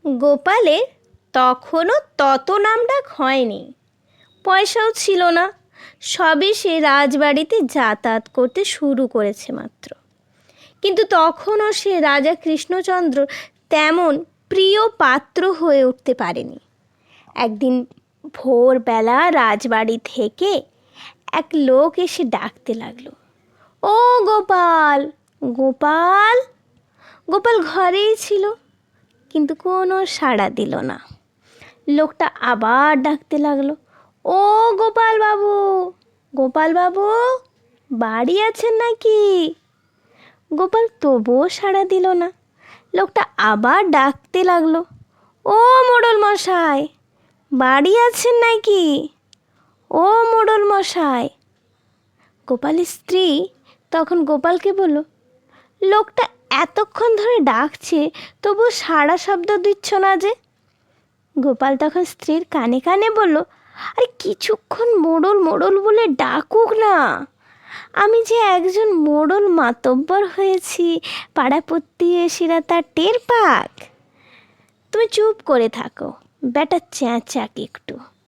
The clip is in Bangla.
গোপালের তখনও তত নামডাক হয়নি, পয়সাও ছিল না, সবে সে রাজবাড়িতে যাতায়াত করতে শুরু করেছে মাত্র। কিন্তু তখনও সে রাজা কৃষ্ণচন্দ্র তেমন প্রিয় পাত্র হয়ে উঠতে পারেনি। একদিন ভোরবেলা রাজবাড়ি থেকে এক লোক এসে ডাকতে লাগলো, ও গোপাল, গোপাল। গোপাল ঘরেই ছিল, কিন্তু কোনো সাড়া দিল না। লোকটা আবার ডাকতে লাগলো, ও গোপাল বাবু, গোপাল বাবু, বাড়ি আছেন নাকি? গোপাল তবুও সাড়া দিল না। লোকটা আবার ডাকতে লাগলো, ও মোড়ল মশাই, বাড়ি আছেন নাকি? ও মোড়ল মশাই। গোপালের স্ত্রী তখন গোপালকে বলল, লোকটা এতক্ষণ ধরে ডাকছে, তবু সাড়া শব্দ দিচ্ছ না যে? গোপাল তখন স্ত্রীর কানে কানে বলল, আরে কিছুক্ষণ মোড়ল মোড়ল বলে ডাকুক না, আমি যে একজন মোড়ল মাতব্বর হয়েছি, পাড়া প্রতিবেশীরা তার টের পাক। তুমি চুপ করে থাকো, বেটা চেঁচাক একটু।